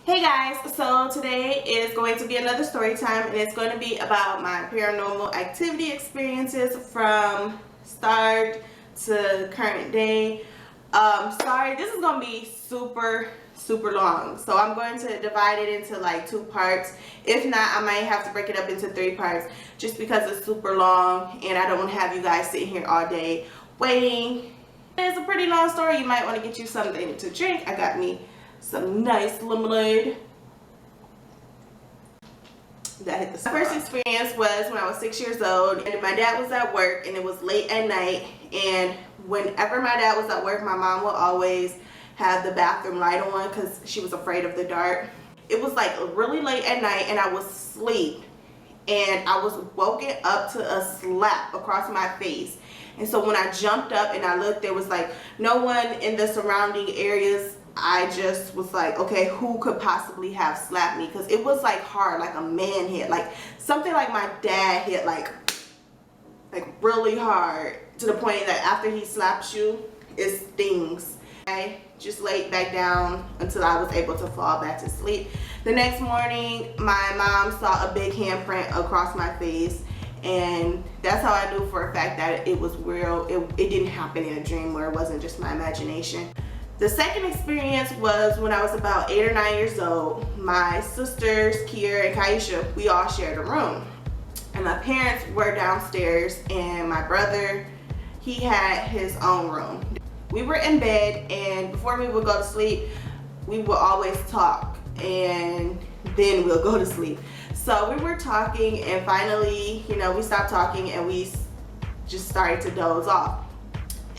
Hey guys, so today is going to be another story time, and it's going to be about my paranormal activity experiences from start to current day. Sorry, this is going to be super long, so I'm going to divide it into like 2 parts. If not, I might have to break it up into 3 parts just because it's super long and I don't want to have you guys sitting here all day waiting. It's a pretty long story. You might want to get you something to drink. I got me some nice lemonade. That hit the spot. My first experience was when I was 6 years old, and my dad was at work, and it was late at night. And whenever my dad was at work, my mom would always have the bathroom light on because she was afraid of the dark. It was like really late at night, and I was asleep, and I was woken up to a slap across my face. And so when I jumped up and I looked, there was like no one in the surrounding areas. I just was like, okay, who could possibly have slapped me? Because it was like hard, like a man hit, like something like my dad hit, like really hard, to the point that after he slaps you, it stings. I just laid back down until I was able to fall back to sleep. The next morning, my mom saw a big handprint across my face, and that's how I knew for a fact that it was real. It didn't happen in a dream, where it wasn't just my imagination. The second experience was when I was about 8 or 9 years old. My sisters, Kiera and Kaisha, we all shared a room. And my parents were downstairs, and my brother, he had his own room. We were in bed, and before we would go to sleep, we would always talk, and then we'll go to sleep. So we were talking, and finally, we stopped talking, and we just started to doze off.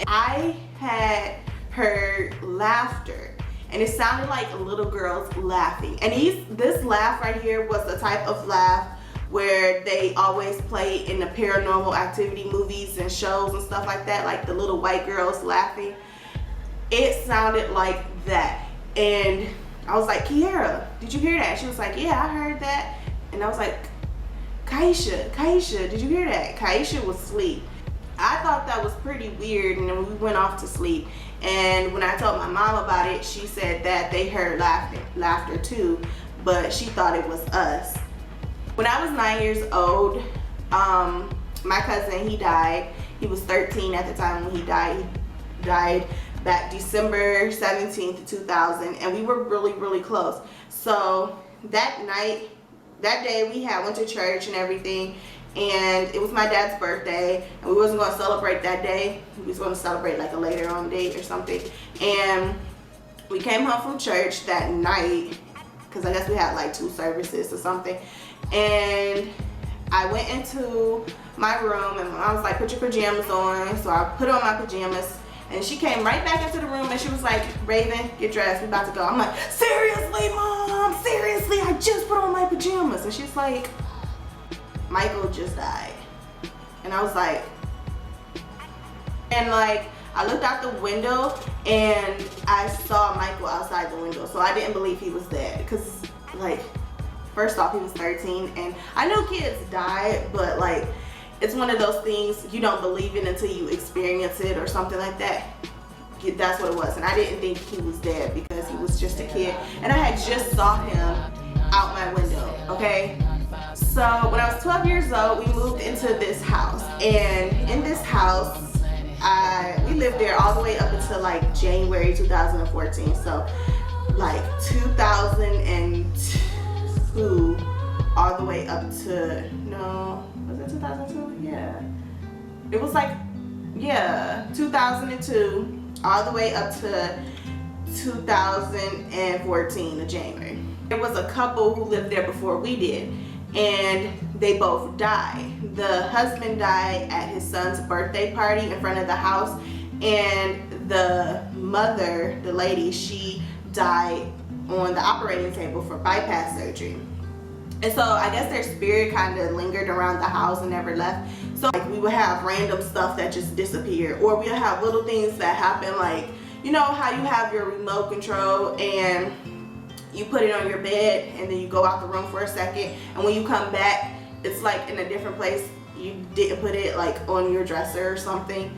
I had heard laughter, and it sounded like little girls laughing, and this laugh right here was the type of laugh where they always play in the paranormal activity movies and shows and stuff like that, like the little white girls laughing. It sounded like that, and I was like, Kiera, did you hear that? She was like, yeah, I heard that. And I was like, Kaisha, did you hear that? Kaisha was asleep. I thought that was pretty weird, and then we went off to sleep. And when I told my mom about it, she said that they heard laughter too, but she thought it was us. When I was 9 years old, my cousin, he died. He was 13 at the time when he died. He died back December 17th, 2000, and we were really close. So that day we went to church and everything, and it was my dad's birthday, and we wasn't going to celebrate that day. We was going to celebrate like a later on date or something. And we came home from church that night, because I guess we had like 2 services or something. And I went into my room, and my mom was like, put your pajamas on. So I put on my pajamas, and she came right back into the room, and she was like, Raven, get dressed, we about to go. I'm like, seriously, Mom? Seriously? I just put on my pajamas. And she's like, Michael just died. And I was like, and like, I looked out the window, and I saw Michael outside the window. So I didn't believe he was dead, because like, first off, he was 13, and I know kids die, but like, it's one of those things you don't believe in until you experience it or something like that. That's what it was. And I didn't think he was dead because he was just a kid, and I had just saw him out my window, okay? So when I was 12 years old, we moved into this house, and in this house, we lived there all the way up until like January 2014. So like 2002 all the way up to, no, was it 2002? Yeah. It was like, yeah, 2002 all the way up to 2014 of January. There was a couple who lived there before we did, and they both died. The husband died at his son's birthday party in front of the house, and the mother, the lady, she died on the operating table for bypass surgery. And so I guess their spirit kind of lingered around the house and never left. So like, we would have random stuff that just disappeared, or we'd have little things that happen, like, you know how you have your remote control and you put it on your bed, and then you go out the room for a second, and when you come back, it's like in a different place. You didn't put it like on your dresser or something.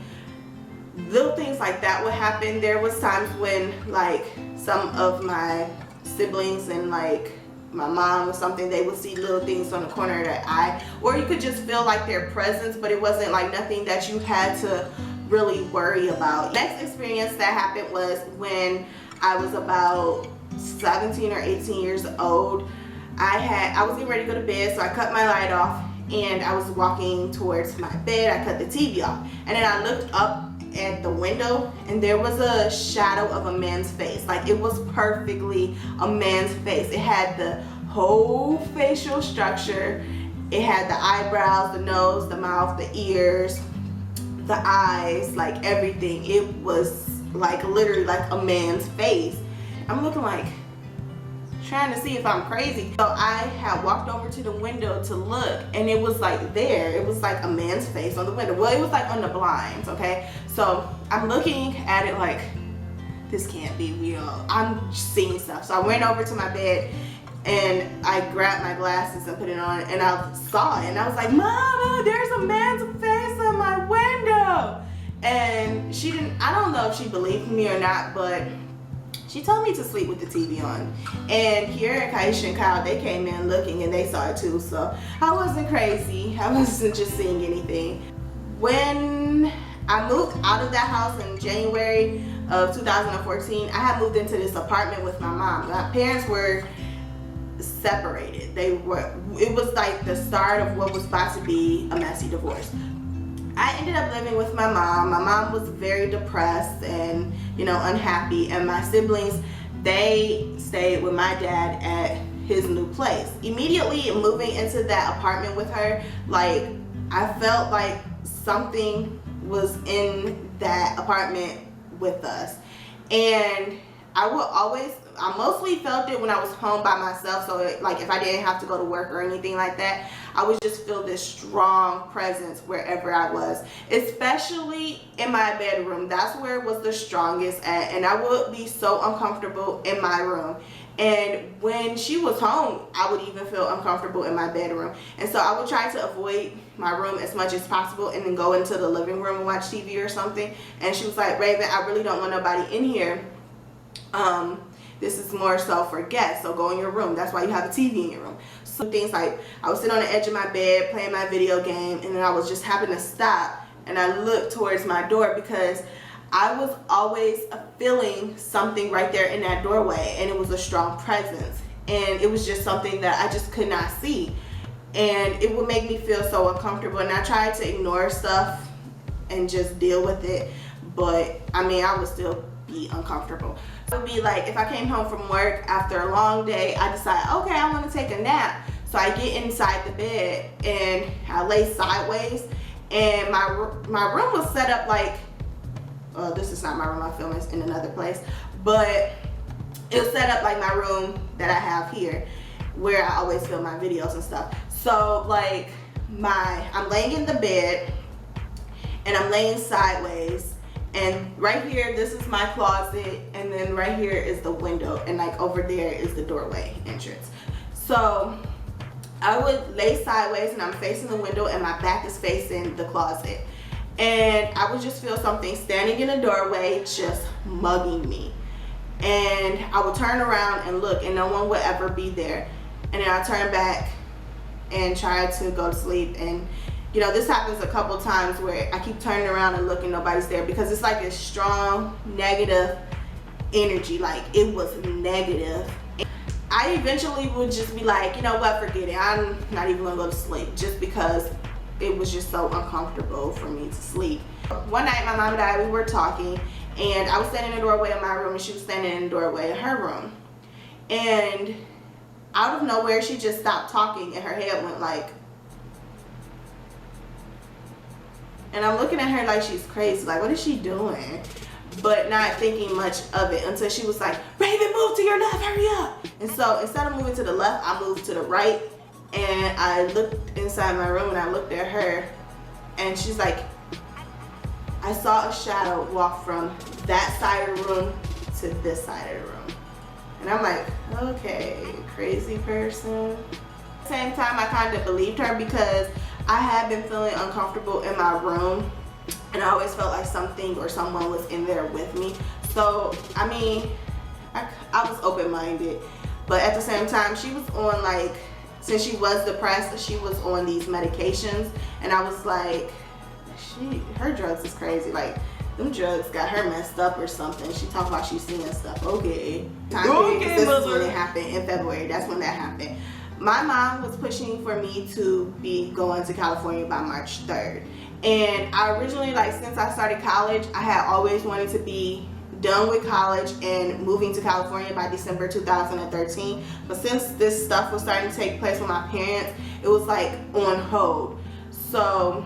Little things like that would happen. There was times when like some of my siblings and like my mom or something, they would see little things on the corner of their eye, or you could just feel like their presence, but it wasn't like nothing that you had to really worry about. Next experience that happened was when I was about 17 or 18 years old. I was getting ready to go to bed, so I cut my light off and I was walking towards my bed. I cut the TV off, and then I looked up at the window and there was a shadow of a man's face. Like, it was perfectly a man's face. It had the whole facial structure. It had the eyebrows, the nose, the mouth, the ears, the eyes, like everything. It was like literally like a man's face. I'm looking like, trying to see if I'm crazy. So I had walked over to the window to look, and it was like there. It was like a man's face on the window. Well, it was like on the blinds, okay? So I'm looking at it like, this can't be real. I'm seeing stuff. So I went over to my bed and I grabbed my glasses and put it on, and I saw it, and I was like, Mama, there's a man's face on my window. And she didn't, I don't know if she believed me or not, but she told me to sleep with the TV on. And here and Kaisha and Kyle, they came in looking and they saw it too. So I wasn't crazy. I wasn't just seeing anything. When I moved out of that house in January of 2014, I had moved into this apartment with my mom. My parents were separated. It was like the start of what was about to be a messy divorce. I ended up living with my mom. My mom was very depressed and, you know, unhappy, and my siblings, they stayed with my dad at his new place. Immediately moving into that apartment with her, like, I felt like something was in that apartment with us. And I mostly felt it when I was home by myself. So like if I didn't have to go to work or anything like that, I would just feel this strong presence wherever I was, especially in my bedroom. That's where it was the strongest at, and I would be so uncomfortable in my room. And when she was home, I would even feel uncomfortable in my bedroom. And so I would try to avoid my room as much as possible and then go into the living room and watch TV or something. And she was like, Raven, I really don't want nobody in here. This is more so for guests, so go in your room. That's why you have a TV in your room. So things like, I would sit on the edge of my bed playing my video game, and then I was just having to stop and I looked towards my door because I was always feeling something right there in that doorway, and it was a strong presence, and it was just something that I just could not see, and it would make me feel so uncomfortable. And I tried to ignore stuff and just deal with it, but I mean, I would still be uncomfortable. It would be like if I came home from work after a long day, I decide, okay, I want to take a nap. So I get inside the bed and I lay sideways, and my room was set up like, this is not my room, I film this in another place, but it was set up like my room that I have here where I always film my videos and stuff. So like I'm laying in the bed and I'm laying sideways, and right here, this is my closet, and then right here is the window, and like over there is the doorway entrance. So I would lay sideways and I'm facing the window and my back is facing the closet. And I would just feel something standing in the doorway just mugging me. And I would turn around and look, and no one would ever be there. And then I turn back and try to go to sleep. And you know, this happens a couple times where I keep turning around and looking, nobody's there, because it's like a strong negative energy. Like, it was negative. I eventually would just be like, you know what, forget it. I'm not even gonna go to sleep, just because it was just so uncomfortable for me to sleep. One night, my mom and I, we were talking, and I was standing in the doorway of my room, and she was standing in the doorway of her room. And out of nowhere, she just stopped talking, and her head went like, and I'm looking at her like she's crazy, like, what is she doing? But not thinking much of it until she was like, Raven, move to your left, hurry up. And so instead of moving to the left, I moved to the right, and I looked inside my room and I looked at her, and she's like, I saw a shadow walk from that side of the room to this side of the room. And I'm like, okay, crazy person. At the same time, I kind of believed her because I had been feeling uncomfortable in my room, and I always felt like something or someone was in there with me. So, I mean, I was open-minded. but at the same time she was on, like, since she was depressed, she was on these medications, and I was like, her drugs is crazy. Like, them drugs got her messed up or something. She talked about she's seeing stuff. Okay. This is when it happened in February. That's when that happened. My mom was pushing for me to be going to California by March 3rd. And I originally, like, since I started college, I had always wanted to be done with college and moving to California by December 2013. But since this stuff was starting to take place with my parents, it was like on hold. So,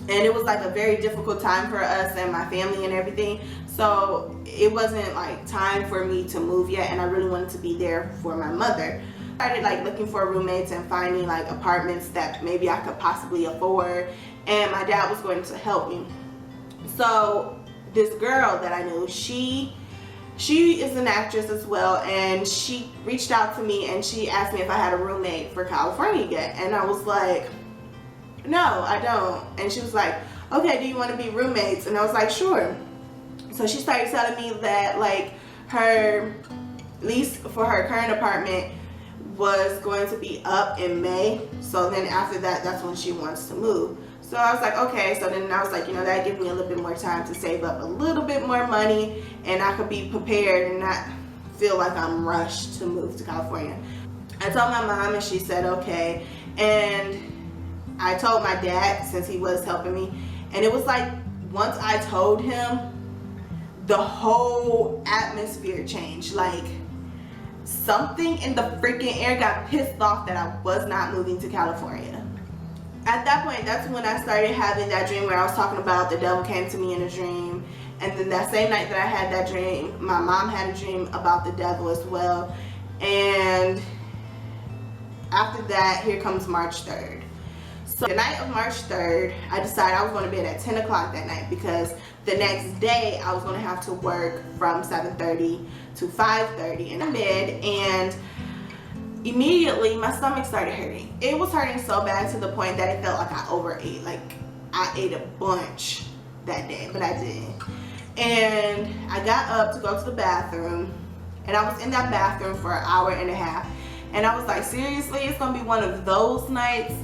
and it was like a very difficult time for us and my family and everything. So it wasn't like time for me to move yet, and I really wanted to be there for my mother. I started like looking for roommates and finding like apartments that maybe I could possibly afford, and my dad was going to help me. So this girl that I knew, she is an actress as well, and she reached out to me and she asked me if I had a roommate for California yet, and I was like, no, I don't. And she was like, okay, do you want to be roommates? And I was like, sure. So she started telling me that like her lease for her current apartment was going to be up in May, so then after that, that's when she wants to move. So I was like, okay. So then I was like, you know, that gives me a little bit more time to save up a little bit more money, and I could be prepared and not feel like I'm rushed to move to California. I told my mom and she said okay, and I told my dad since he was helping me, and it was like once I told him, the whole atmosphere changed. Like something in the freaking air got pissed off that I was not moving to California. At that point, that's when I started having that dream where I was talking about the devil came to me in a dream. And then that same night that I had that dream, my mom had a dream about the devil as well. And after that, here comes March 3rd. So the night of March 3rd, I decided I was going to bed at 10 o'clock that night, because the next day I was going to have to work from 7:30 to 5:30 in bed, and immediately my stomach started hurting. It was hurting so bad to the point that it felt like I overate. Like I ate a bunch that day, but I didn't. And I got up to go to the bathroom, and I was in that bathroom for an hour and a half, and I was like, seriously, it's gonna be one of those nights.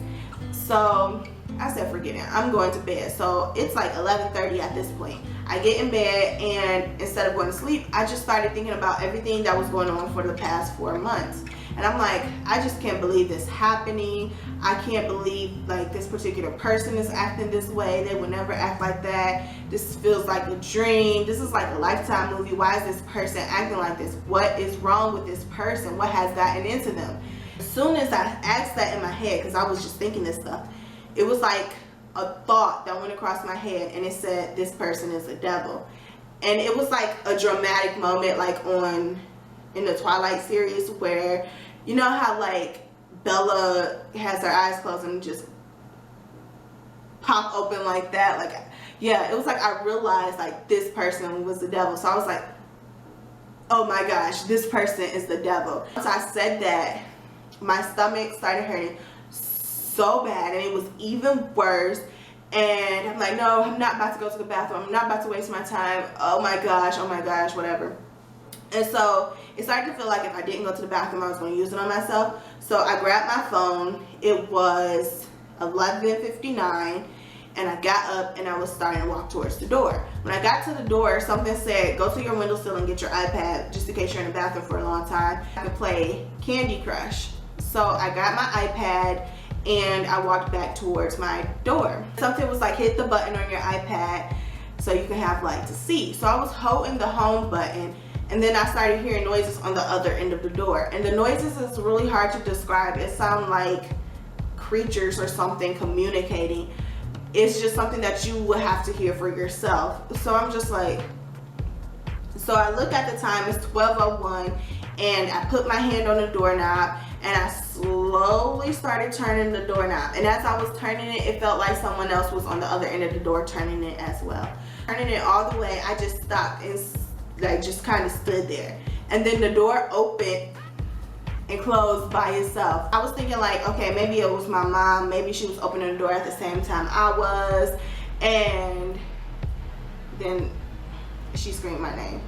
So I said, forget it, I'm going to bed. So it's like 11:30 at this point. I get in bed, and instead of going to sleep, I just started thinking about everything that was going on for the past 4 months. And I'm like, I just can't believe this happening. I can't believe like this particular person is acting this way. They would never act like that. This feels like a dream. This is like a Lifetime movie. Why is this person acting like this? What is wrong with this person? What has gotten into them? As soon as I asked that in my head, because I was just thinking this stuff, it was like a thought that went across my head, and it said, this person is a devil. And it was like a dramatic moment, like in the Twilight series, where you know how like Bella has her eyes closed and just pop open like that. Like, yeah, it was like I realized like this person was the devil. So I was like, oh my gosh, this person is the devil. Once I said that, my stomach started hurting so bad, and it was even worse. And I'm like, no, I'm not about to go to the bathroom. I'm not about to waste my time. Oh my gosh, whatever. And so it started to feel like if I didn't go to the bathroom, I was going to use it on myself. So I grabbed my phone. It was 11:59, and I got up and I was starting to walk towards the door. When I got to the door, something said, go to your windowsill and get your iPad, just in case you're in the bathroom for a long time. I could play Candy Crush. So I got my iPad and I walked back towards my door. Something was like, hit the button on your iPad so you can have light to see. So I was holding the home button, and then I started hearing noises on the other end of the door. And the noises is really hard to describe. It sounded like creatures or something communicating. It's just something that you will have to hear for yourself. So I'm just like, so I look at the time, it's 12:01, and I put my hand on the doorknob, and I slowly started turning the doorknob. And as I was turning it, it felt like someone else was on the other end of the door turning it as well. Turning it all the way, I just stopped and like just kind of stood there. And then the door opened and closed by itself. I was thinking like, okay, maybe it was my mom. Maybe she was opening the door at the same time I was. And then she screamed my name.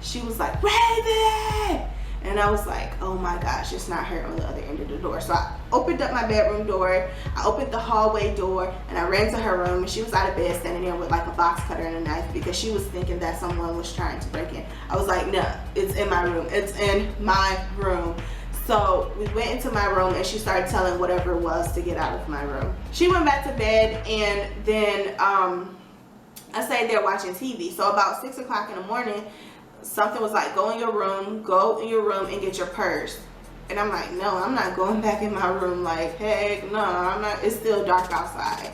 She was like, Raven! And I was like, oh my gosh, it's not her on the other end of the door. So I opened up my bedroom door, I opened the hallway door, and I ran to her room, and she was out of bed standing there with like a box cutter and a knife because she was thinking that someone was trying to break in. I was like, no, it's in my room. It's in my room. So we went into my room and she started telling whatever it was to get out of my room. She went back to bed, and then I stayed there watching TV. So about 6 o'clock in the morning, something was like, go in your room and get your purse. And I'm like, no, I'm not going back in my room. Like, heck no, I'm not. It's still dark outside.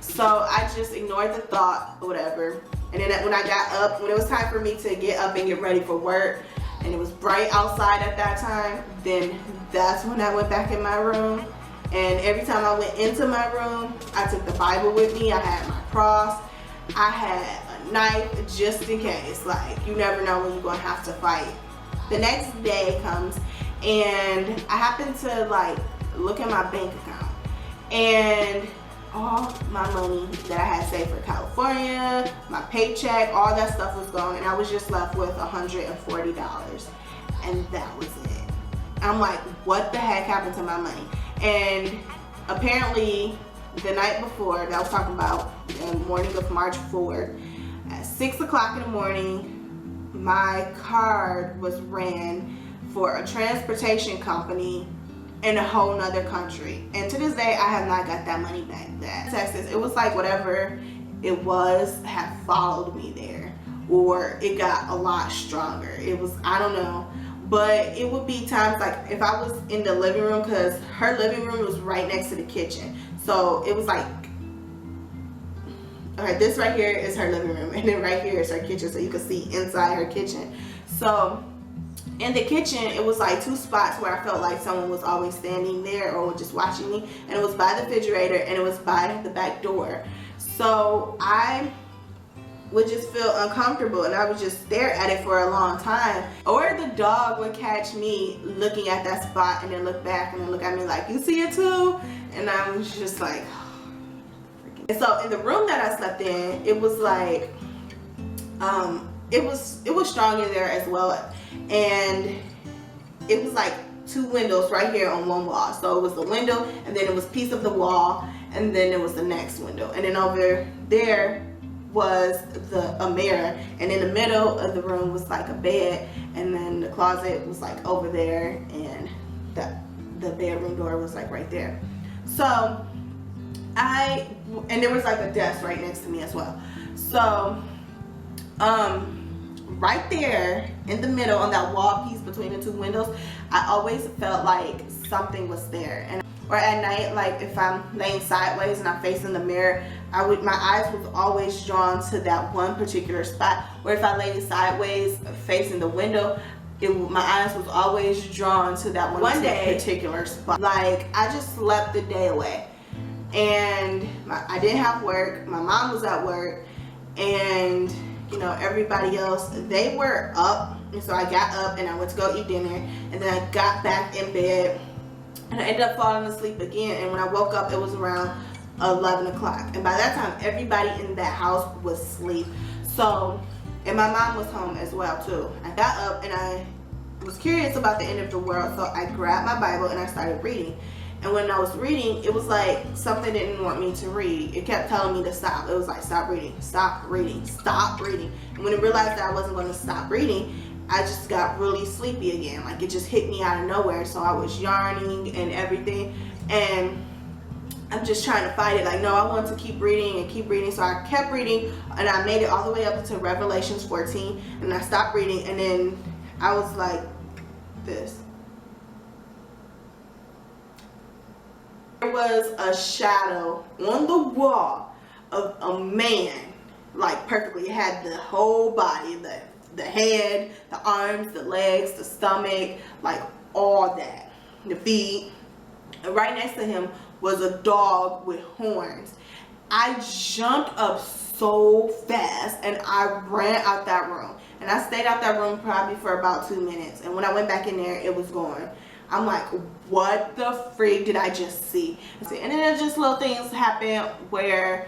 So I just ignored the thought or whatever. And then when I got up, when it was time for me to get up and get ready for work, and it was bright outside at that time, then that's when I went back in my room. And every time I went into my room, I took the Bible with me. I had my cross. I had a knife just in case. Like, you never know when you're gonna have to fight. The next day comes, and I happen to like look at my bank account, and all my money that I had saved for California, my paycheck, all that stuff was gone, and I was just left with $140, and that was it. I'm like, what the heck happened to my money? And apparently the night before that I was talking about, the morning of March 4th, at 6 o'clock in the morning, my card was ran for a transportation company in a whole nother country, and to this day I have not got that money back. That Texas, it was like whatever it was had followed me there, or it got a lot stronger. It was, I don't know, but it would be times like if I was in the living room, because her living room was right next to the kitchen, so it was like, okay, this right here is her living room, and then right here is her kitchen, so you could see inside her kitchen. So in the kitchen, it was like two spots where I felt like someone was always standing there or just watching me, and it was by the refrigerator and it was by the back door. So I would just feel uncomfortable, and I would just stare at it for a long time. Or the dog would catch me looking at that spot and then look back and then look at me like, you see it too? And I was just like, and so in the room that I slept in, it was like, it was strong in there as well, and it was like two windows right here on one wall. So it was the window, and then it was a piece of the wall, and then it was the next window, and then over there was a mirror, and in the middle of the room was like a bed, and then the closet was like over there, and the bedroom door was like right there. So and there was like a desk right next to me as well. So right there in the middle on that wall piece between the two windows, I always felt like something was there. And or at night, like if I'm laying sideways and I'm facing the mirror, my eyes was always drawn to that one particular spot. Or if I lay sideways facing the window, my eyes was always drawn to that one particular spot. Like, I just slept the day away, and I didn't have work. My mom was at work, and you know, everybody else, they were up. And so I got up and I went to go eat dinner, and then I got back in bed and I ended up falling asleep again. And when I woke up, it was around 11 o'clock, and by that time everybody in that house was asleep. So, and my mom was home as well too. I got up and I was curious about the end of the world, so I grabbed my Bible and I started reading. And when I was reading, it was like something didn't want me to read. It kept telling me to stop. It was like, stop reading, stop reading, stop reading. And when it realized that I wasn't going to stop reading, I just got really sleepy again. Like, it just hit me out of nowhere. So I was yarning and everything, and I'm just trying to fight it. Like, no, I want to keep reading and keep reading. So I kept reading, and I made it all the way up to Revelations 14, and I stopped reading, and then I was like this. There was a shadow on the wall of a man, like perfectly. It had the whole body, the head, the arms, the legs, the stomach, like all that, the feet. And right next to him was a dog with horns. I jumped up so fast and I ran out that room. And I stayed out that room probably for about 2 minutes. And when I went back in there, it was gone. I'm like, what the freak did I just see? And then just little things happen where,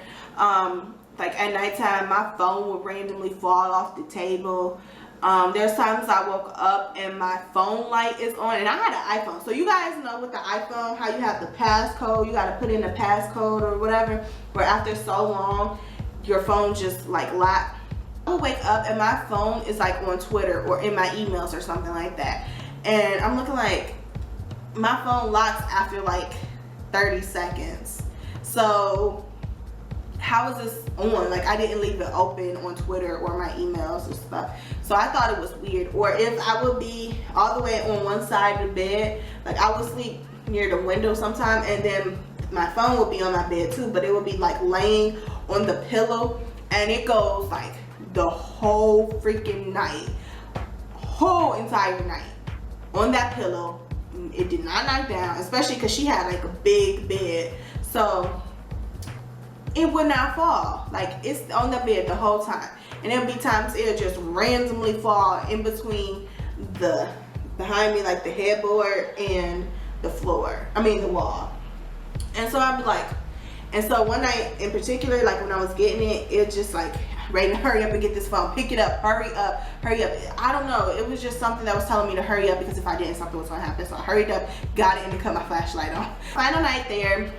like at nighttime, my phone would randomly fall off the table. There's times I woke up and my phone light is on, and I had an iPhone. So you guys know with the iPhone how you have the passcode, you got to put in the passcode or whatever, where after so long your phone just like locked. I will wake up and my phone is like on Twitter or in my emails or something like that, and I'm looking like my phone locks after like 30 seconds. So how is this on? Like, I didn't leave it open on Twitter or my emails and stuff. So I thought it was weird. Or if I would be all the way on one side of the bed, like I would sleep near the window sometime, and then my phone would be on my bed too, but it would be like laying on the pillow, and it goes like the whole freaking night, whole entire night on that pillow. It did not knock down, especially because she had like a big bed, so it would not fall. Like, it's on the bed the whole time, and there'll be times it'll just randomly fall in between the behind me, like the headboard and the floor, I mean the wall. And so I'd be like, and so one night in particular, like when I was getting it, it just like, Raven, hurry up and get this phone, pick it up, hurry up, hurry up. I don't know, it was just something that was telling me to hurry up, because if I didn't, something was gonna happen. So I hurried up, got it, and cut my flashlight on. Final night there,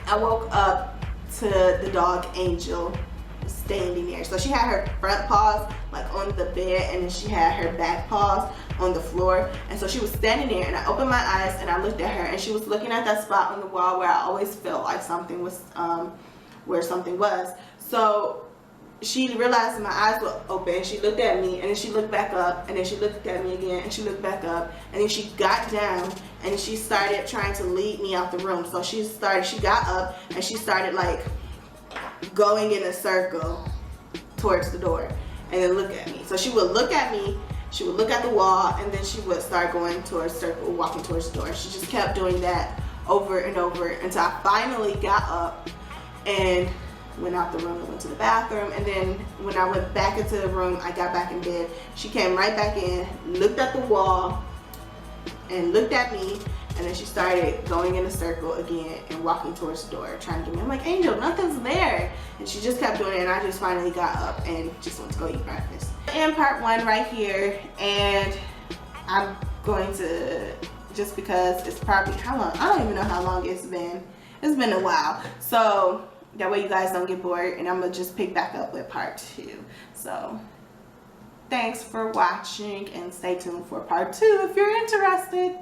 I woke up to the dog Angel standing there. So she had her front paws like on the bed, and then she had her back paws on the floor, and so she was standing there, and I opened my eyes and I looked at her, and she was looking at that spot on the wall where I always felt like something was where something was. So she realized that my eyes were open, she looked at me, and then she looked back up, and then she looked at me again, and she looked back up, and then she got down and she started trying to lead me out the room. So she got up and she started like going in a circle towards the door, and then look at me. So she would look at me, she would look at the wall, and then she would start going towards the circle, walking towards the door. She just kept doing that over and over until I finally got up and went out the room and went to the bathroom. And then when I went back into the room, I got back in bed, she came right back in, looked at the wall and looked at me, and then she started going in a circle again and walking towards the door, trying to get me. I'm like, Angel, nothing's there. And she just kept doing it, and I just finally got up and just went to go eat breakfast. And part one right here, and I'm going to, just because it's probably, how long? I don't even know how long it's been. It's been a while. So that way you guys don't get bored, and I'm gonna just pick back up with part two. So thanks for watching, and stay tuned for part two if you're interested.